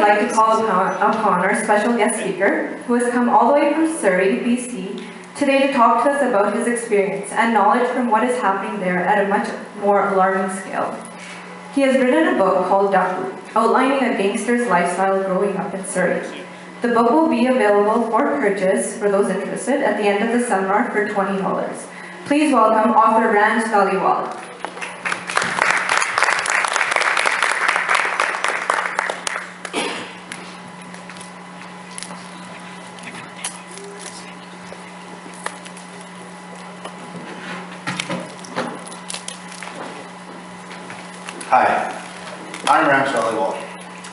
like to call upon our special guest speaker, who has come all the way from Surrey, BC, today to talk to us about his experience and knowledge from what is happening there at a much more alarming scale. He has written a book called DAAKU, outlining a gangster's lifestyle growing up in Surrey. The book will be available for purchase for those interested at the end of the seminar for $20. Please welcome author Ranj Dhaliwal. Hi, I'm Ranj Dhaliwal.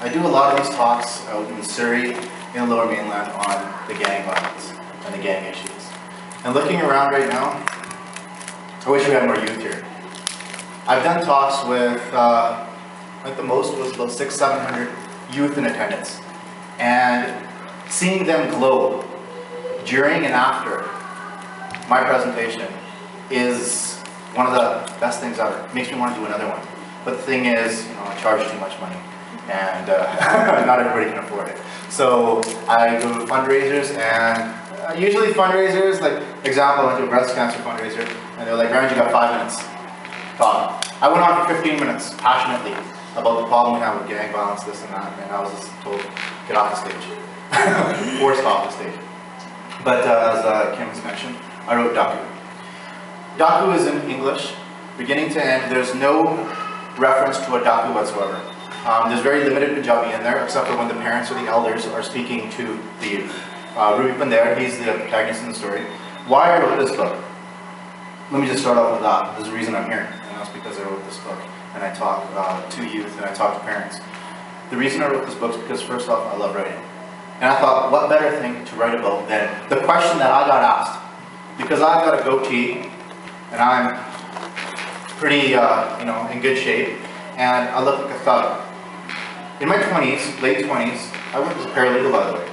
I do a lot of these talks out in Surrey, in the Lower Mainland, on the gang violence and the gang issues. And looking around right now, I wish we had more youth here. I've done talks with, I think the most was about 600-700 youth in attendance. And seeing them glow during and after my presentation is one of the best things ever. It makes me want to do another one. But the thing is, I charge too much money, and not everybody can afford it. So I go to fundraisers, and usually fundraisers, like example, I went to a breast cancer fundraiser, and they're like, Ranj, you got 5 minutes. Talk. I went on for 15 minutes, passionately, about the problem we have with gang violence, this and that, and I was just told, get off the stage. Forced off the stage. But as Kim has mentioned, I wrote DAAKU. DAAKU is in English, beginning to end. There's no reference to a DAAKU whatsoever. There's very limited Punjabi in there, except for when the parents or the elders are speaking to the youth. Ruby Pandare, he's the protagonist in the story. Why I wrote this book? Let me just start off with that. There's a reason I'm here, and that's because I wrote this book, and I talk to youth, and I talk to parents. The reason I wrote this book is because, first off, I love writing. And I thought, what better thing to write about than the question that I got asked? Because I've got a goatee, and I'm pretty, in good shape, and I look like a thug. In my 20s, late 20s, I worked as a paralegal, by the way,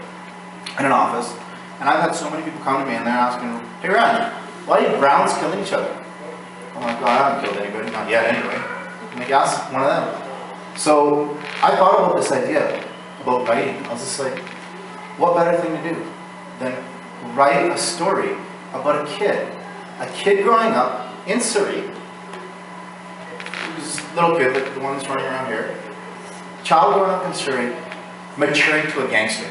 in an office, and I've had so many people come to me and they're asking, hey Ranj, why are you Browns killing each other? I'm like, well, I haven't killed anybody, not yet anyway. I'm like, ask one of them. So I thought about this idea about writing. I was just like, what better thing to do than write a story about a kid growing up in Surrey. This little kid, like the one that's running around here, child growing up in Surrey, maturing to a gangster.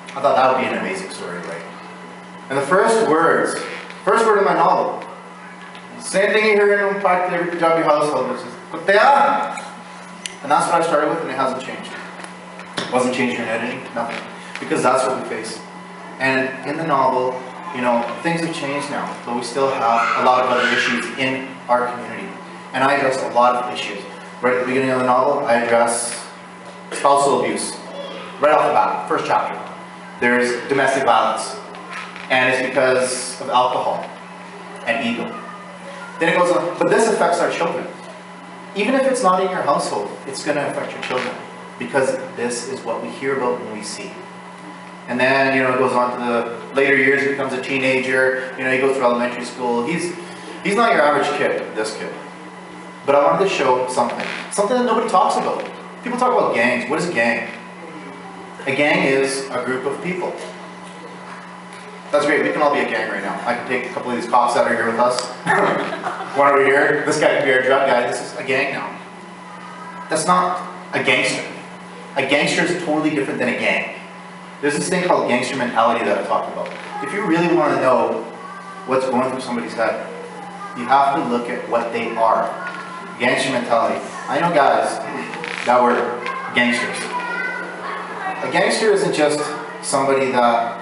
I thought that would be an amazing story, right? And the first word of my novel, same thing you hear in practically every Punjabi household, which is "Kuttaya," and that's what I started with, and it hasn't changed. It wasn't changing in editing, nothing, because that's what we face. And in the novel, things have changed now, but we still have a lot of other issues in our community. And I address a lot of issues. Right at the beginning of the novel, I address spousal abuse. Right off the bat, first chapter. There's domestic violence. And it's because of alcohol and ego. Then it goes on, but this affects our children. Even if it's not in your household, it's going to affect your children. Because this is what we hear about when we see. And then, it goes on to the later years, he becomes a teenager, he goes through elementary school. He's not your average kid, this kid. But I wanted to show something that nobody talks about. People talk about gangs. What is a gang? A gang is a group of people. That's great, we can all be a gang right now. I can take a couple of these cops that are here with us. One over here, this guy can be our drug guy. This is a gang now. That's not a gangster. A gangster is totally different than a gang. There's this thing called gangster mentality that I talked about. If you really want to know what's going through somebody's head, you have to look at what they are. Gangster mentality. I know guys that were gangsters. A gangster isn't just somebody that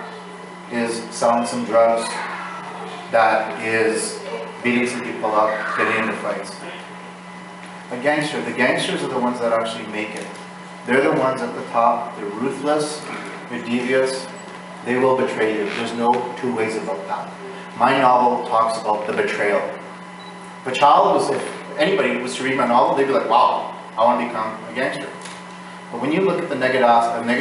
is selling some drugs, that is beating some people up, getting into fights. The gangsters are the ones that actually make it. They're the ones at the top. They're ruthless, they're devious, they will betray you. There's no two ways about that. My novel talks about the betrayal. If a child was, if anybody was to read my novel, they'd be like, wow, I want to become a gangster. But when you look at the negative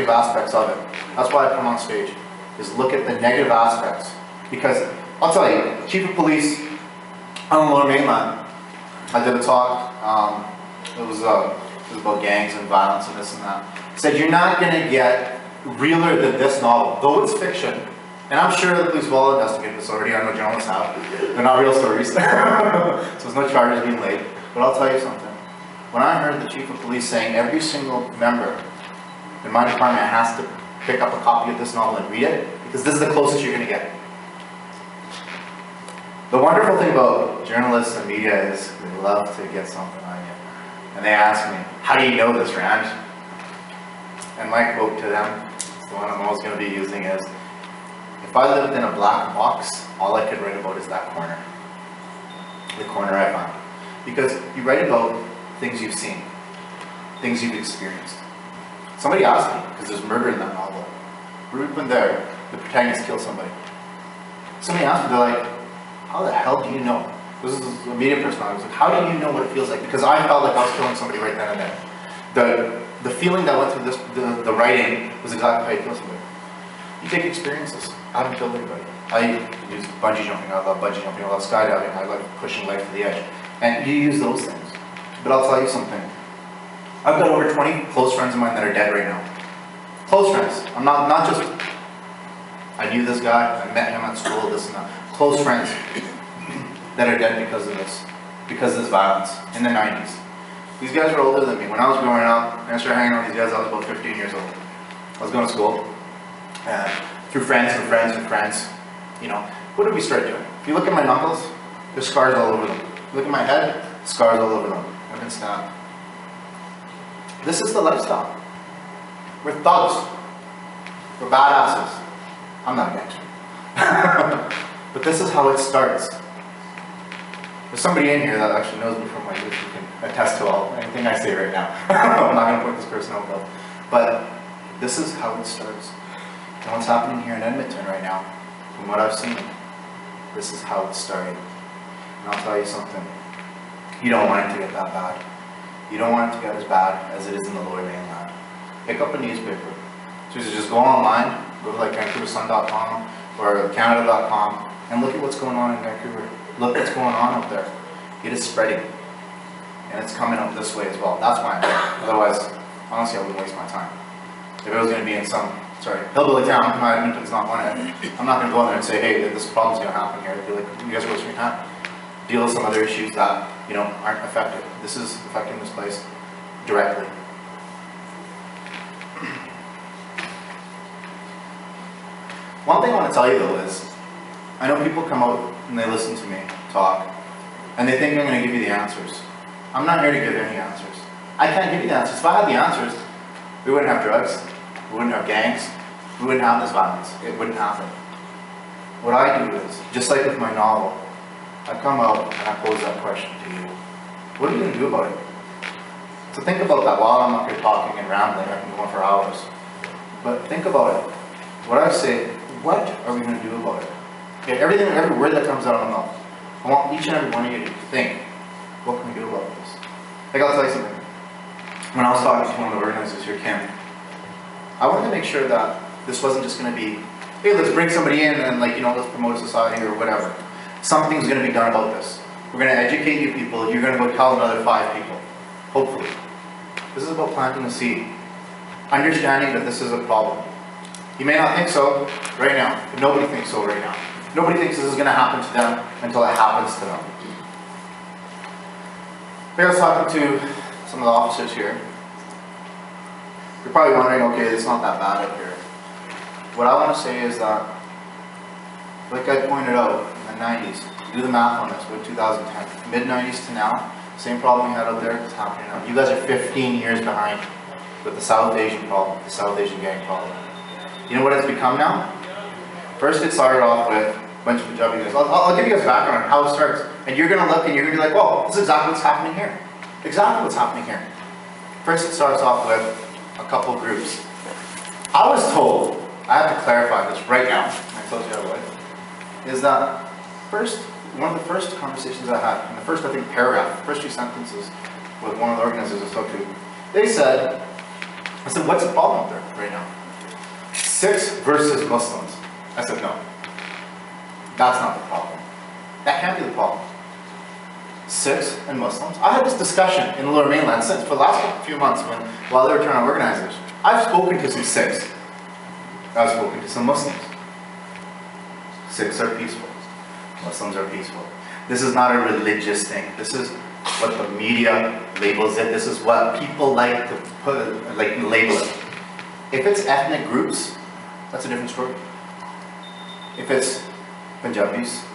aspects of it, that's why I come on stage, is look at the negative aspects. Because, I'll tell you, Chief of Police on the Lower Mainland, I did a talk, it was about gangs and violence and this and that. said, you're not going to get realer than this novel, though it's fiction. And I'm sure the police will investigate this already. I know journalists have. They're not real stories. So there's no charges being laid. But I'll tell you something. When I heard the chief of police saying every single member in my department has to pick up a copy of this novel and read it, because this is the closest you're going to get. The wonderful thing about journalists and media is they love to get something on you. And they ask me, how do you know this, Ranj? And my quote to them, the one I'm always going to be using is, if I lived in a black box, all I could write about is that corner. The corner I found. Because you write about things you've seen, things you've experienced. Somebody asked me, because there's murder in that novel. Right when there, the protagonist kills somebody. Somebody asked me, they're like, how the hell do you know? This is a media person. I was like, how do you know what it feels like? Because I felt like I was killing somebody right then and there. The feeling that went through this, the writing was exactly how you kill somebody. You take experiences. I haven't killed anybody. I use bungee jumping. I love bungee jumping. I love skydiving. I like pushing life to the edge. And you use those things. But I'll tell you something. I've got over 20 close friends of mine that are dead right now. Close friends. I'm not just, I knew this guy, I met him at school, this and that. Close friends that are dead because of this violence in the 90s. These guys were older than me. When I was growing up, and I started hanging out with these guys, I was about 15 years old. I was going to school. Through friends and friends and friends. You know, what did we start doing? If you look at my knuckles, there's scars all over them. If you look at my head, scars all over them. I've been stabbed. This is the lifestyle. We're thugs. We're badasses. I'm not a gangster. But this is how it starts. There's somebody in here that actually knows me from my youth who can attest to anything I say right now. I'm not going to point this person out though. But this is how it starts. And what's happening here in Edmonton right now, from what I've seen, this is how it started. And I'll tell you something. You don't want it to get that bad. You don't want it to get as bad as it is in the Lower Mainland. Pick up a newspaper. So you just go online, go to like VancouverSun.com or Canada.com, and look at what's going on in Vancouver. Look what's going on up there. It is spreading. And it's coming up this way as well. That's why I'm there. Otherwise, honestly, I wouldn't waste my time. If it was going to be in some, hillbilly town, my Edmonton's not one of it, I'm not going to go in there and say, hey, this problem's going to happen here. I'd be like, you guys are wasting your time. Deal with some other issues that, you know, aren't affected. This is affecting this place directly. One thing I want to tell you though is, I know people come out and they listen to me talk, and they think I'm going to give you the answers. I'm not here to give any answers. I can't give you the answers. If I had the answers, we wouldn't have drugs, we wouldn't have gangs, we wouldn't have this violence. It wouldn't happen. What I do is, just like with my novel, I come out and I pose that question to you. What are you going to do about it? So think about that while I'm up here talking and rambling. I can go on for hours. But think about it. What I say, what are we going to do about it? Okay, every word that comes out of my mouth, I want each and every one of you to think, what can we do about this? Like, I'll tell you something. When I was talking to one of the organizers here, Kim, I wanted to make sure that this wasn't just going to be, hey, let's bring somebody in and, like, you know, let's promote a society or whatever. Something's going to be done about this. We're going to educate you people. You're going to go tell another 5 people. Hopefully. This is about planting a seed. Understanding that this is a problem. You may not think so right now, but nobody thinks so right now. Nobody thinks this is going to happen to them until it happens to them. I was talking to some of the officers here. You're probably wondering, okay, it's not that bad up here. What I want to say is that, like I pointed out in the 90s, do the math on this, with 2010, mid-90s to now, same problem we had out there is happening now. You guys are 15 years behind with the South Asian problem, the South Asian gang problem. You know what it's become now? First it started off with a bunch of Punjabi guys. I'll give you guys background on how it starts. And you're going to look and you're going to be like, whoa, this is exactly what's happening here. Exactly what's happening here. First it starts off with a couple groups. I was told, I have to clarify this right now, I told you I would, is that one of the first conversations I had, in the first, I think, paragraph, the first 2 sentences with one of the organizers I spoke to, they said, I said, what's the problem up there right now? Sikhs versus Muslims. I said, no. That's not the problem. That can't be the problem. Sikhs and Muslims. I had this discussion in the Lower Mainland since for the last few months while they were trying to organize this. I've spoken to some Sikhs. I've spoken to some Muslims. Sikhs are peaceful. Muslims are peaceful. This is not a religious thing. This is what the media labels it. This is what people like to label it. If it's ethnic groups, that's a different story. If it's Punjabis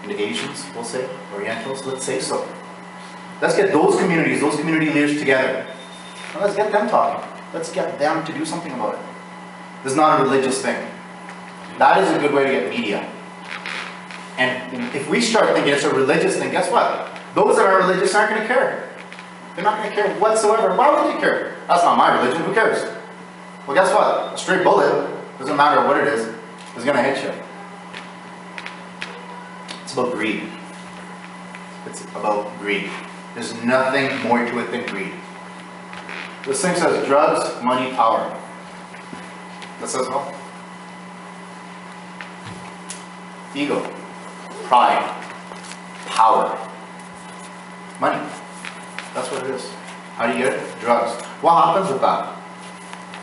and Asians, we'll say, Orientals, let's say so. Let's get those community leaders together. And let's get them talking. Let's get them to do something about it. This is not a religious thing. That is a good way to get media. And if we start thinking it's a religious thing, guess what? Those that are religious aren't going to care. They're not going to care whatsoever. Why would they care? That's not my religion. Who cares? Well, guess what? A straight bullet, doesn't matter what it is going to hit you. It's about greed. It's about greed. There's nothing more to it than greed. This thing says drugs, money, power. That says all. Ego, pride, power, money. That's what it is. How do you get it? Drugs. What happens with that?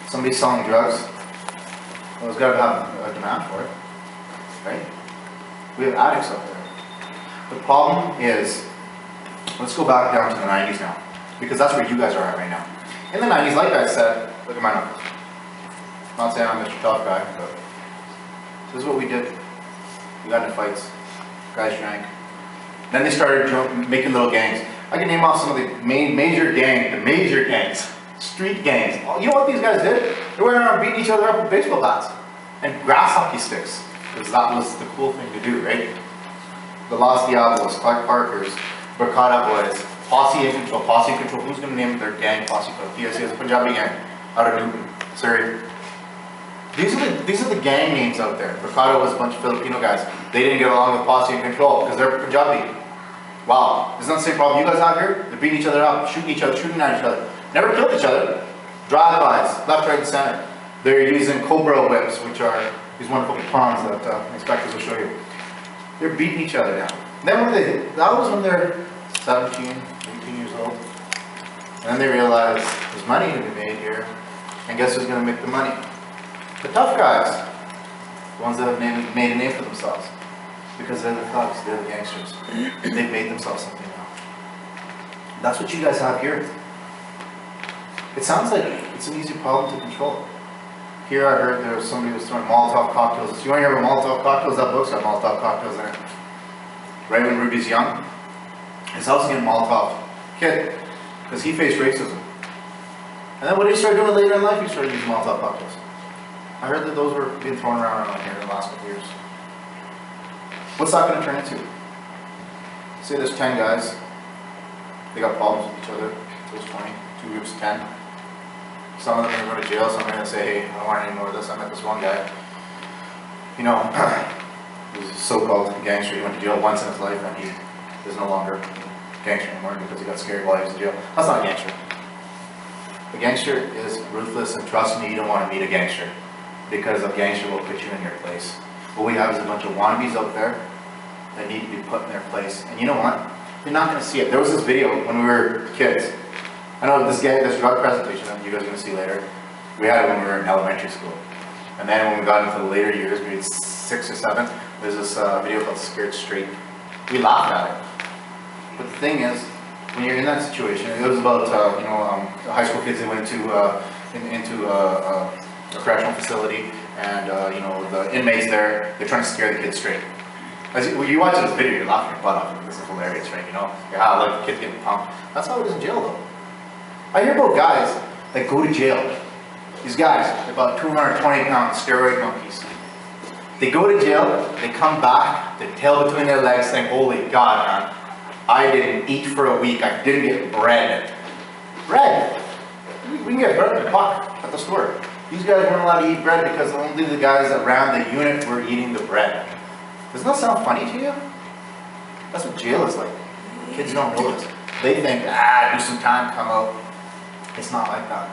Somebody's selling drugs. Well, there's got to have a demand for it, right? We have addicts out there. The problem is, let's go back down to the 90s now, because that's where you guys are at right now. In the 90s, like I said, look at my numbers. Not saying I'm Mr. Tough Guy, but this is what we did. We got into fights. Guys drank. Then they started making little gangs. I can name off some of the major gangs, street gangs. You know what these guys did? They went around beating each other up with baseball bats and grass hockey sticks, because that was the cool thing to do, right? The Los Diablos, Clark Parkers, Barkada Boys, Posse in Control. Posse in Control. Who's going to name their gang Posse? PSC is a Punjabi gang out of Newton, Surrey. These are the gang names out there. Barkada was a bunch of Filipino guys. They didn't get along with Posse in Control because they're Punjabi. Wow, isn't that the same problem you guys have here? They're beating each other up, shooting each other, shooting at each other. Never killed each other. Drive-bys, left, right, and center. They're using Cobra whips, which are these wonderful batons that inspectors will show you. They're beating each other down. Then that was when they're 17, 18 years old. And then they realized there's money to be made here. And guess who's going to make the money? The tough guys. The ones that have made a name for themselves. Because they're the thugs, they're the gangsters. They've made themselves something now. That's what you guys have here. It sounds like it's an easy problem to control. Here I heard there was somebody who was throwing Molotov cocktails. If you want to hear about Molotov cocktails, that book's got Molotov cocktails in it. Right when Rudy's young, his house is getting Molotov kid, because he faced racism. And then what did he start doing later in life? He started using Molotov cocktails. I heard that those were being thrown around here in the last couple years. What's that going to turn into? Say there's 10 guys. They got problems with each other. There's 20, 2 groups of 10. Some of them are going to go to jail. Some are going to say, hey, I don't want any more of this. I met this one guy. You know, he's a so-called gangster. He went to jail once in his life and he is no longer a gangster anymore because he got scared while he was in jail. That's not a gangster. A gangster is ruthless, and trust me, you don't want to meet a gangster, because a gangster will put you in your place. What we have is a bunch of wannabes out there that need to be put in their place. And you know what? You're not going to see it. There was this video when we were kids. I know this drug presentation that you guys are going to see later. We had it when we were in elementary school. And then when we got into the later years, grade 6 or 7, there's this video called Scared Straight. We laughed at it. But the thing is, when you're in that situation, it was about high school kids that went into a correctional facility, and the inmates there, they're trying to scare the kids straight. When you watch this video, you're laughing your butt off. This is hilarious, right? Like the kids getting pumped. That's how it is in jail, though. I hear about guys that go to jail. These guys, about 220-pound steroid monkeys. They go to jail, they come back, their tail between their legs, saying, "Holy God, man, I didn't eat for a week. I didn't get bread." Bread. We can get bread in the buck at the store. These guys weren't allowed to eat bread because only the guys that ran the unit were eating the bread. Doesn't that sound funny to you? That's what jail is like. Kids don't know this. They think, do some time, come out. It's not like that.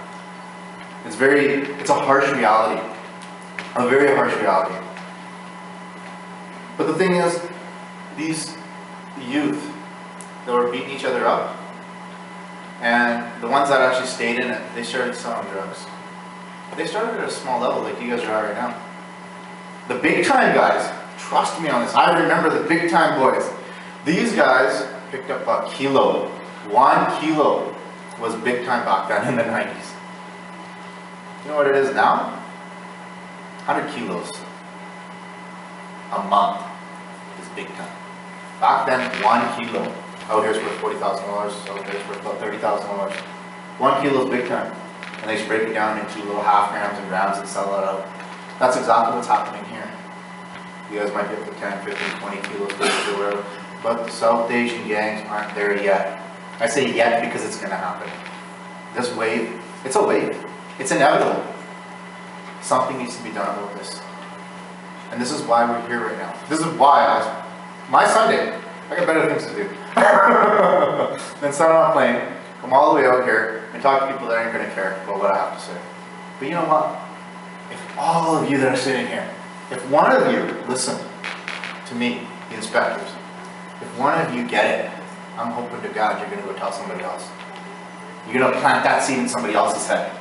It's a harsh reality. A very harsh reality. But the thing is, these youth that were beating each other up, And the ones that actually stayed in it, they started selling drugs. They started at a small level like you guys are at right now. The big time guys, trust me on this, I remember the big time boys. These guys picked up a kilo. 1 kilo was big time back then in the 90s. You know what it is now? 100 kilos a month is big time. Back then, 1 kilo. Out here's worth $40,000, out here's worth about $30,000. 1 kilo is big time. And they just break it down into little half grams and grams and sell it out. That's exactly what's happening here. You guys might get the 10, 15, 20 kilos or whatever, but the South Asian gangs aren't there yet. I say yet because it's going to happen. This wave, it's a wave. It's inevitable. Something needs to be done about this. And this is why we're here right now. This is why my Sunday, I got better things to do than sit on a plane, come all the way out here, and talk to people that aren't going to care about what I have to say. But you know what? If all of you that are sitting here, if one of you listen to me, the inspectors, if one of you get it, I'm hoping to God you're going to go tell somebody else. You're going to plant that seed in somebody else's head.